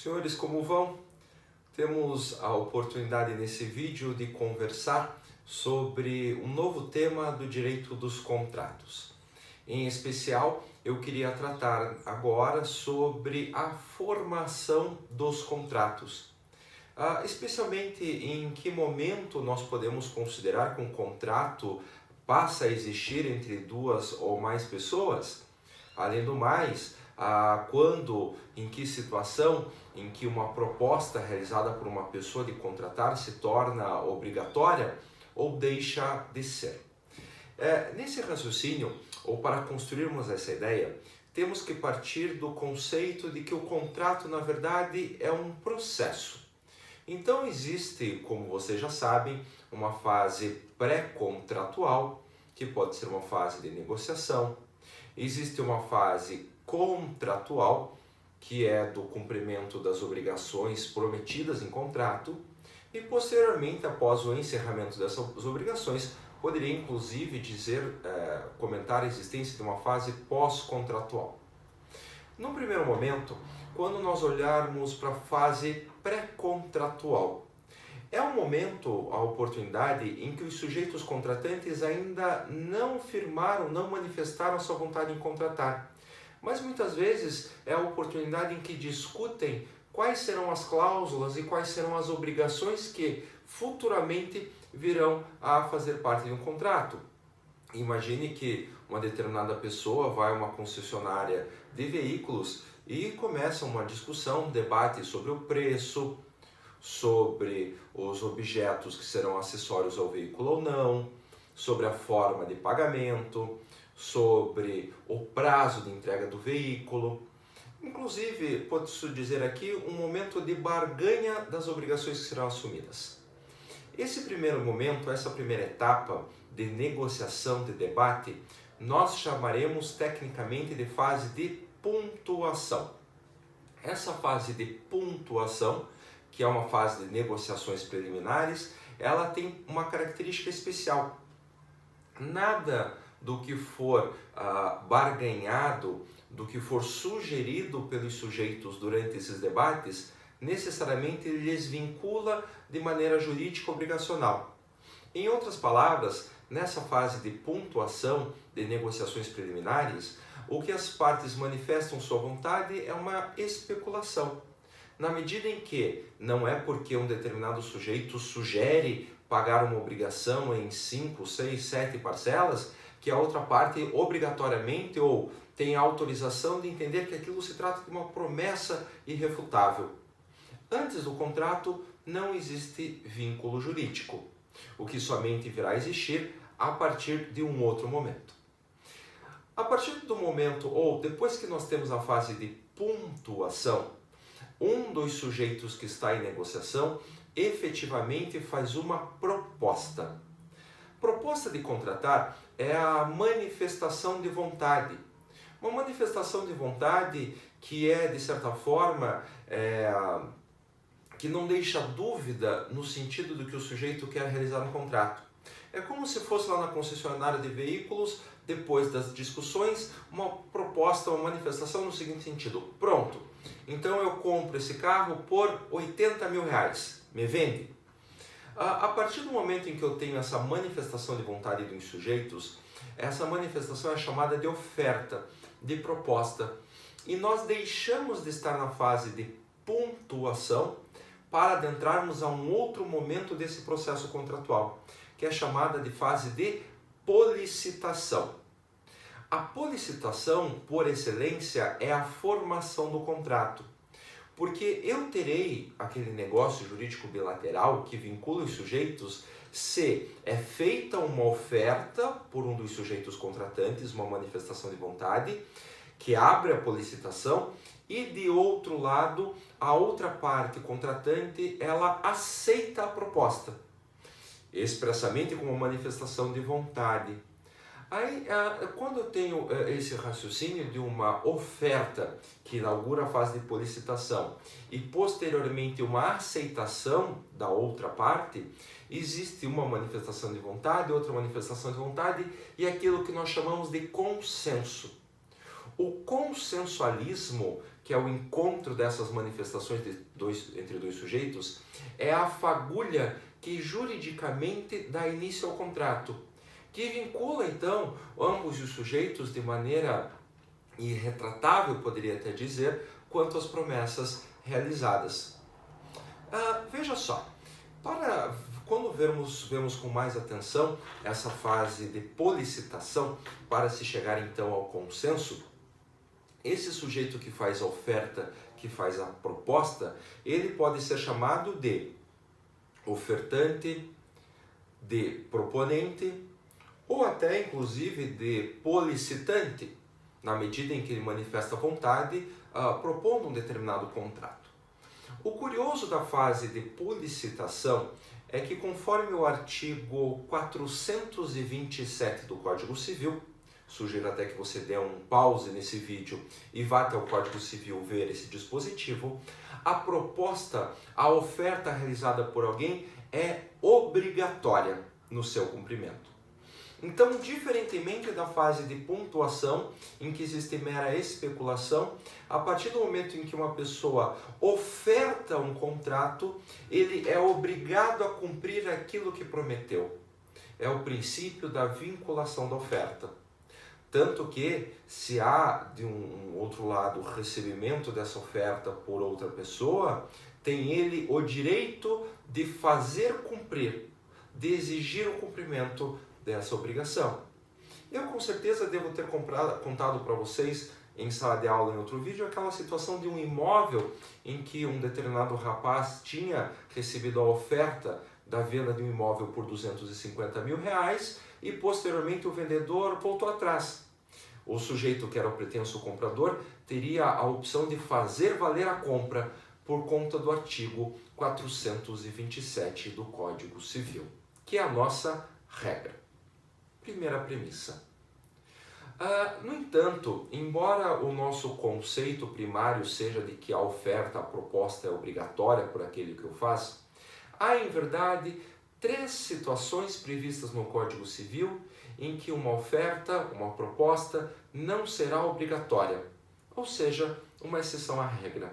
Senhores, como vão? Temos a oportunidade nesse vídeo de conversar sobre um novo tema do direito dos contratos. Em especial, eu queria tratar agora sobre a formação dos contratos. Especialmente em que momento nós podemos considerar que um contrato passa a existir entre duas ou mais pessoas? Além do mais, quando, em que situação em que uma proposta realizada por uma pessoa de contratar se torna obrigatória ou deixa de ser. Nesse raciocínio, ou para construirmos essa ideia, temos que partir do conceito de que o contrato, na verdade, é um processo. Então existe, como vocês já sabem, uma fase pré-contratual, que pode ser uma fase de negociação. Existe uma fase contratual, que é do cumprimento das obrigações prometidas em contrato, e posteriormente, após o encerramento dessas obrigações, poderia inclusive comentar a existência de uma fase pós-contratual. No primeiro momento, quando nós olharmos para a fase pré-contratual, é um momento, a oportunidade, em que os sujeitos contratantes ainda não firmaram, não manifestaram a sua vontade em contratar. Mas muitas vezes é a oportunidade em que discutem quais serão as cláusulas e quais serão as obrigações que futuramente virão a fazer parte de um contrato. Imagine que uma determinada pessoa vai a uma concessionária de veículos e começa uma discussão, um debate sobre o preço, sobre os objetos que serão acessórios ao veículo ou não, sobre a forma de pagamento, sobre o prazo de entrega do veículo. Inclusive, pode-se dizer aqui, um momento de barganha das obrigações que serão assumidas. Esse primeiro momento, essa primeira etapa de negociação, de debate, nós chamaremos tecnicamente de fase de pontuação. Essa fase de pontuação, que é uma fase de negociações preliminares, ela tem uma característica especial. Nada do que for barganhado, do que for sugerido pelos sujeitos durante esses debates, necessariamente lhes vincula de maneira jurídica obrigacional. Em outras palavras, nessa fase de pontuação de negociações preliminares, o que as partes manifestam sua vontade é uma especulação. Na medida em que não é porque um determinado sujeito sugere pagar uma obrigação em 5, 6, 7 parcelas, que a outra parte obrigatoriamente ou tem a autorização de entender que aquilo se trata de uma promessa irrefutável. Antes do contrato não existe vínculo jurídico, o que somente virá a existir a partir de um outro momento. A partir do momento, ou depois que nós temos a fase de pontuação, um dos sujeitos que está em negociação efetivamente faz uma proposta. Proposta de contratar é a manifestação de vontade. Uma manifestação de vontade que é, de certa forma, que não deixa dúvida no sentido do que o sujeito quer realizar um contrato. É como se fosse lá na concessionária de veículos, depois das discussões, uma proposta, uma manifestação no seguinte sentido: pronto, então eu compro esse carro por 80 mil reais, me vende? A partir do momento em que eu tenho essa manifestação de vontade dos sujeitos, essa manifestação é chamada de oferta, de proposta. E nós deixamos de estar na fase de pontuação para adentrarmos a um outro momento desse processo contratual, que é chamada de fase de policitação. A policitação, por excelência, é a formação do contrato. Porque eu terei aquele negócio jurídico bilateral que vincula os sujeitos se é feita uma oferta por um dos sujeitos contratantes, uma manifestação de vontade, que abre a policitação, e de outro lado, a outra parte contratante, ela aceita a proposta, expressamente como uma manifestação de vontade. Aí, quando eu tenho esse raciocínio de uma oferta que inaugura a fase de policitação e posteriormente uma aceitação da outra parte, existe uma manifestação de vontade, outra manifestação de vontade e aquilo que nós chamamos de consenso. O consensualismo, que é o encontro dessas manifestações entre dois sujeitos, é a fagulha que juridicamente dá início ao contrato, que vincula então ambos os sujeitos de maneira irretratável, poderia até dizer, quanto às promessas realizadas. Veja só, quando vemos com mais atenção essa fase de policitação, para se chegar então ao consenso, esse sujeito que faz a oferta, que faz a proposta, ele pode ser chamado de ofertante, de proponente, ou até inclusive de policitante, na medida em que ele manifesta vontade, propondo um determinado contrato. O curioso da fase de policitação é que, conforme o artigo 427 do Código Civil, sugiro até que você dê um pause nesse vídeo e vá até o Código Civil ver esse dispositivo, a proposta, a oferta realizada por alguém é obrigatória no seu cumprimento. Então, diferentemente da fase de pontuação, em que existe mera especulação, a partir do momento em que uma pessoa oferta um contrato, ele é obrigado a cumprir aquilo que prometeu. É o princípio da vinculação da oferta. Tanto que, se há de um outro lado o recebimento dessa oferta por outra pessoa, tem ele o direito de fazer cumprir, de exigir o cumprimento dessa obrigação. Eu com certeza devo ter contado para vocês em sala de aula em outro vídeo aquela situação de um imóvel em que um determinado rapaz tinha recebido a oferta da venda de um imóvel por R$250 mil e posteriormente o vendedor voltou atrás. O sujeito que era o pretenso comprador teria a opção de fazer valer a compra por conta do artigo 427 do Código Civil, que é a nossa regra. Primeira premissa. No entanto, embora o nosso conceito primário seja de que a oferta, a proposta é obrigatória por aquele que o faz, há em verdade 3 situações previstas no Código Civil em que uma oferta, uma proposta, não será obrigatória, ou seja, uma exceção à regra.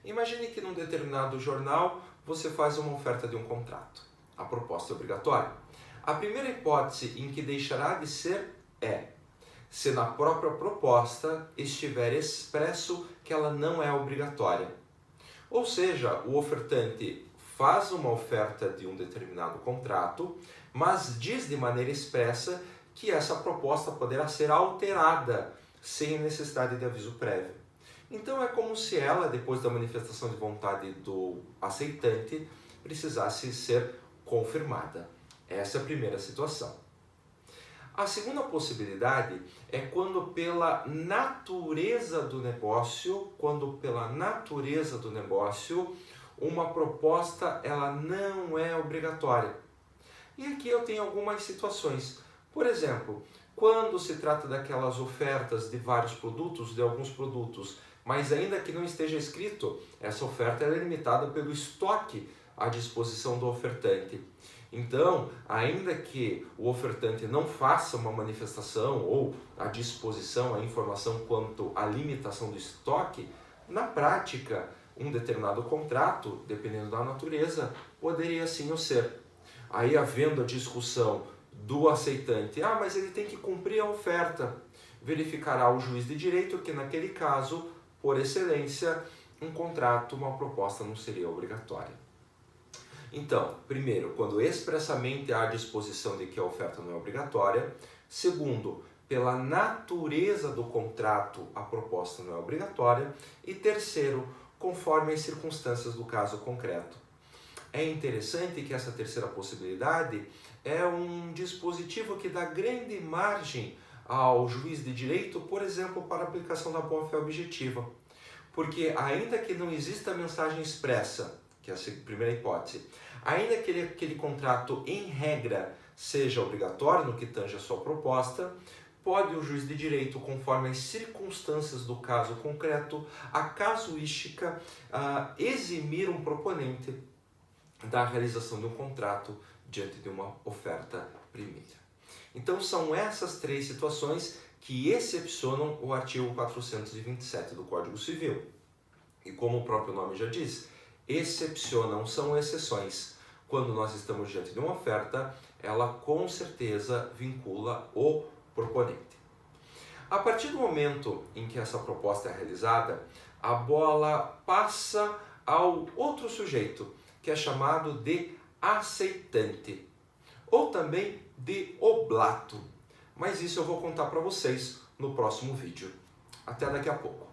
Imagine que num determinado jornal você faz uma oferta de um contrato. A proposta é obrigatória. A primeira hipótese em que deixará de ser é se na própria proposta estiver expresso que ela não é obrigatória. Ou seja, o ofertante faz uma oferta de um determinado contrato, mas diz de maneira expressa que essa proposta poderá ser alterada sem necessidade de aviso prévio. Então é como se ela, depois da manifestação de vontade do aceitante, precisasse ser confirmada. Essa é a primeira situação. A segunda possibilidade é quando pela natureza do negócio, uma proposta ela não é obrigatória. E aqui eu tenho algumas situações. Por exemplo, quando se trata daquelas ofertas de vários produtos, de alguns produtos, mas ainda que não esteja escrito, essa oferta é limitada pelo estoque à disposição do ofertante. Então, ainda que o ofertante não faça uma manifestação ou a disposição, a informação quanto à limitação do estoque, na prática, um determinado contrato, dependendo da natureza, poderia sim o ser. Aí, havendo a discussão do aceitante, mas ele tem que cumprir a oferta, verificará o juiz de direito que, naquele caso, por excelência, um contrato, uma proposta não seria obrigatória. Então, primeiro, quando expressamente há a disposição de que a oferta não é obrigatória. Segundo, pela natureza do contrato, a proposta não é obrigatória. E terceiro, conforme as circunstâncias do caso concreto. É interessante que essa terceira possibilidade é um dispositivo que dá grande margem ao juiz de direito, por exemplo, para a aplicação da boa-fé objetiva. Porque ainda que não exista mensagem expressa, que é a primeira hipótese, ainda que aquele contrato, em regra, seja obrigatório no que tange a sua proposta, pode o juiz de direito, conforme as circunstâncias do caso concreto, a casuística, eximir um proponente da realização de um contrato diante de uma oferta primeira. Então são essas 3 situações que excepcionam o artigo 427 do Código Civil. E como o próprio nome já diz, excepcionam, são exceções. Quando nós estamos diante de uma oferta, ela com certeza vincula o proponente. A partir do momento em que essa proposta é realizada, a bola passa ao outro sujeito, que é chamado de aceitante, ou também de oblato. Mas isso eu vou contar para vocês no próximo vídeo. Até daqui a pouco.